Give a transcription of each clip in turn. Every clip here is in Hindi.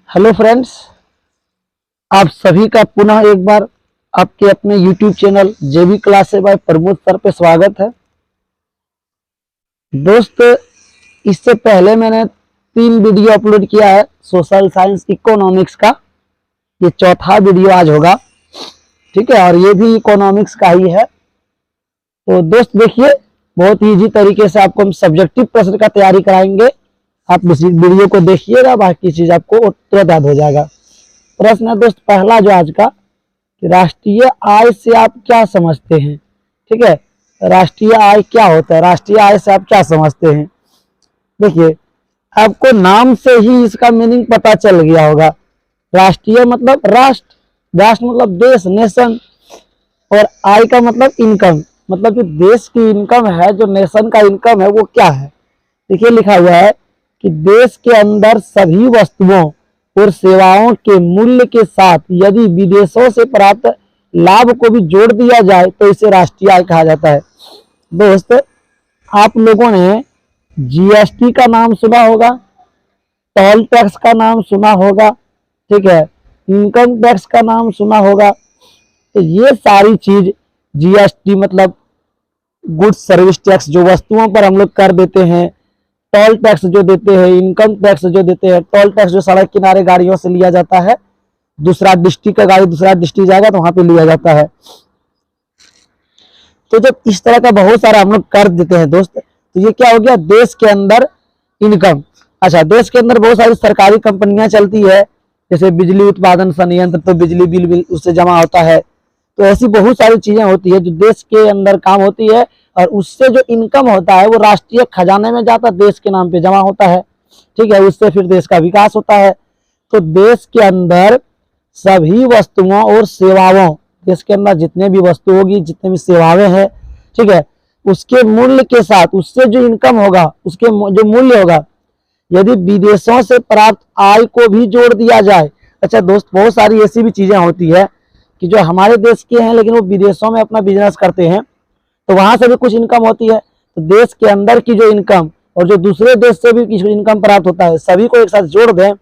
हेलो फ्रेंड्स, आप सभी का पुनः एक बार आपके अपने YouTube channel JB classes by Pramod sir पे स्वागत है। दोस्त, इससे पहले मैंने 3 वीडियो अपलोड किया है सोशल साइंस इकोनॉमिक्स का। ये चौथा वीडियो आज होगा, ठीक है, और ये भी इकोनॉमिक्स का ही है। तो दोस्त देखिए, बहुत इजी तरीके से आपको हम सब्जेक्टिव प्रश्न का तैयारी कराएंगे। आप इस वीडियो को देखिएगा, बाकी चीज आपको तुरंत याद हो जाएगा। प्रश्न है दोस्त पहला जो आज का, कि राष्ट्रीय आय से आप क्या समझते हैं। ठीक है, राष्ट्रीय आय क्या होता है, राष्ट्रीय आय से आप क्या समझते हैं। देखिए, आपको नाम से ही इसका मीनिंग पता चल गया होगा। राष्ट्रीय मतलब राष्ट्र, राष्ट्र मतलब देश, नेशन, और आय का मतलब इनकम, मतलब जो देश की इनकम है, जो नेशन का इनकम है, वो क्या है। देखिए लिखा हुआ है कि देश के अंदर सभी वस्तुओं और सेवाओं के मूल्य के साथ यदि विदेशों से प्राप्त लाभ को भी जोड़ दिया जाए तो इसे राष्ट्रीय आय कहा जाता है। दोस्त, आप लोगों ने जीएसटी का नाम सुना होगा, टोल टैक्स का नाम सुना होगा, ठीक है, इनकम टैक्स का नाम सुना होगा। तो ये सारी चीज, जीएसटी मतलब गुड्स सर्विस टैक्स, जो वस्तुओं पर हम लोग कर देते हैं, टोल टैक्स जो देते हैं, इनकम टैक्स जो देते हैं। टोल टैक्स जो सड़क किनारे गाड़ियों से लिया जाता है, दूसरा डिस्ट्रिक्ट का गाड़ी दूसरा डिस्ट्रिक्ट जाएगा तो वहां पे लिया जाता है। तो जब इस तरह का बहुत सारा हम लोग कर देते हैं दोस्त, तो ये क्या हो गया, देश के अंदर इनकम। अच्छा, देश के अंदर बहुत सारी सरकारी कंपनियां चलती है, जैसे बिजली उत्पादन संयंत्र, तो बिजली बिल उससे जमा होता है। तो ऐसी बहुत सारी चीजें होती है जो देश के अंदर काम होती है, और उससे जो इनकम होता है वो राष्ट्रीय खजाने में जाता है, देश के नाम पे जमा होता है। ठीक है, उससे फिर देश का विकास होता है। तो देश के अंदर सभी वस्तुओं और सेवाओं, देश के अंदर जितने भी वस्तु होगी, जितने भी सेवाएं हैं, ठीक है, उसके मूल्य के साथ, उससे जो इनकम होगा, उसके जो मूल्य होगा, यदि विदेशों से प्राप्त आय को भी जोड़ दिया जाए। अच्छा दोस्त, बहुत सारी ऐसी भी चीजें होती है कि जो हमारे देश के हैं लेकिन वो विदेशों में अपना बिजनेस करते हैं, तो वहां से भी कुछ इनकम होती है। तो देश के अंदर की जो इनकम और जो दूसरे देश से भी इनकम प्राप्त होता है, सभी को एक साथ जोड़ दें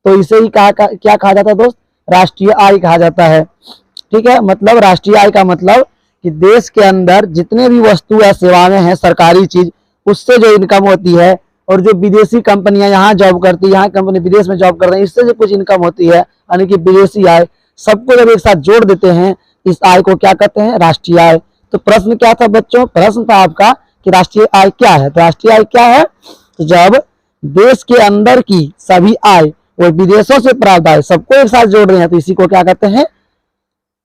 तो इसे ही क्या कहा जाता है दोस्त, राष्ट्रीय आय कहा जाता है। ठीक है, मतलब राष्ट्रीय आय का मतलब कि देश के अंदर जितने भी वस्तु या सेवाएं हैं, सरकारी चीज, उससे जो इनकम होती है, और जो विदेशी कंपनियां यहाँ जॉब करती है, यहाँ कंपनी विदेश में जॉब कर रही है, इससे जो कुछ इनकम होती है, यानी कि विदेशी आय, सबको जब एक साथ जोड़ देते हैं, इस आय को क्या कहते हैं, राष्ट्रीय आय। तो प्रश्न क्या था बच्चों, प्रश्न था आपका कि राष्ट्रीय आय क्या है। तो राष्ट्रीय आय क्या है, तो जब देश के अंदर की सभी आय और विदेशों से प्राप्त आय सबको एक साथ जोड़ रहे हैं, तो इसी को क्या कहते हैं,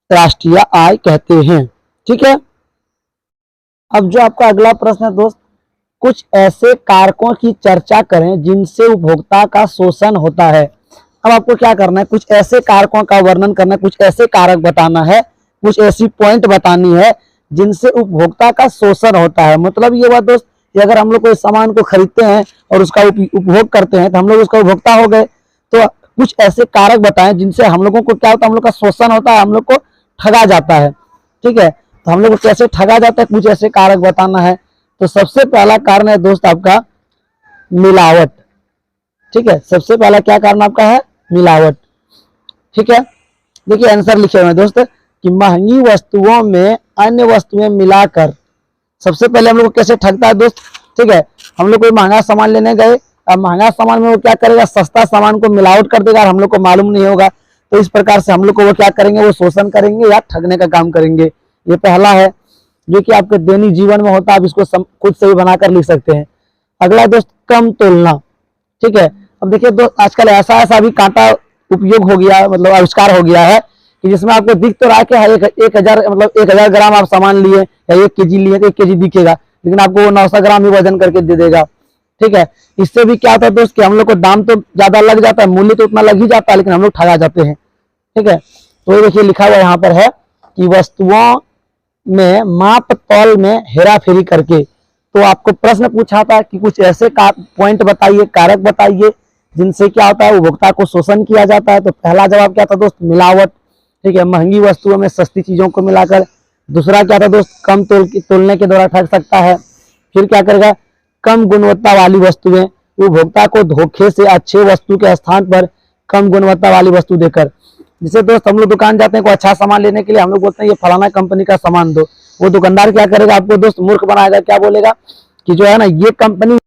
राष्ट्रीय आय कहते हैं। ठीक है, अब जो आपका अगला प्रश्न है दोस्त, कुछ ऐसे कारकों की चर्चा करें जिनसे उपभोक्ता का शोषण होता है। अब आपको क्या करना है, कुछ ऐसे कारकों का वर्णन करना है, कुछ ऐसे कारक बताना है, कुछ ऐसी पॉइंट बतानी है जिनसे उपभोक्ता का शोषण होता है। मतलब ये बात दोस्त कि अगर हम लोग कोई सामान को खरीदते हैं और उसका उपभोग करते हैं, तो हम लोग उसका उपभोक्ता हो गए। तो कुछ ऐसे कारक बताएं जिनसे हम लोगों को क्या होता है, हम लोग का शोषण होता है, हम लोग को ठगा जाता है। ठीक है, तो हम लोग को कैसे ठगा जाता है, कुछ ऐसे कारक बताना है। तो सबसे पहला कारण है दोस्त आपका मिलावट। ठीक है, सबसे पहला क्या कारण आपका है, मिलावट। ठीक है, देखिए आंसर लिखे हुए हैं दोस्त, कि महंगी वस्तुओं में अन्य वस्तुएं मिलाकर, सबसे पहले हम लोग को कैसे ठगता है दोस्त। ठीक है, हम लोग कोई महंगा सामान लेने गए, अब महंगा सामान में वो क्या करेगा, सस्ता सामान को मिलावट कर देगा और हम लोग को मालूम नहीं होगा। तो इस प्रकार से हम लोग को वो क्या करेंगे, वो शोषण करेंगे या ठगने का काम करेंगे। ये पहला है जो कि आपके दैनिक जीवन में होता है, आप इसको खुद से भी बनाकर लिख सकते हैं। अगला दोस्त, कम तोलना। ठीक है, अब देखिए दोस्त, आजकल ऐसा भी कांटा उपयोग हो गया, मतलब आविष्कार हो गया है कि जिसमें आपको दिख तो रहा है कि 1000 मतलब 1000 ग्राम आप सामान लिए या 1 केजी लिए तो 1 केजी दिखेगा, लेकिन आपको वो 900 ग्राम ही वजन करके दे देगा। ठीक है, इससे भी क्या होता है दोस्त कि हम लोग को दाम तो ज्यादा लग जाता है, मूल्य तो उतना लग ही जाता है, लेकिन हम लोग ठगा जाते हैं। ठीक है, तो देखिए लिखा हुआ यहाँ पर है कि वस्तुओं में माप तौल में हेरा फेरी करके। तो आपको प्रश्न पूछा था कि कुछ ऐसे पॉइंट बताइए, कारक बताइए जिनसे क्या होता है, उपभोक्ता को शोषण किया जाता है। तो पहला जवाब क्या था दोस्त, मिलावट। ठीक है, महंगी वस्तुओं में सस्ती चीजों को मिलाकर। दूसरा क्या था दोस्त, कम तोलने के द्वारा ठग सकता है। फिर क्या करेगा, कम गुणवत्ता वाली वस्तुएं, उपभोक्ता को धोखे से अच्छे वस्तु के स्थान पर कम गुणवत्ता वाली वस्तु देकर। जिसे दोस्त हम लोग दुकान जाते हैं कोई अच्छा सामान लेने के लिए, हम लोग बोलते हैं ये फलाना कंपनी का सामान दो, वो दुकानदार क्या करेगा, आपको दोस्त मूर्ख बनाएगा, क्या बोलेगा कि जो है ना ये कंपनी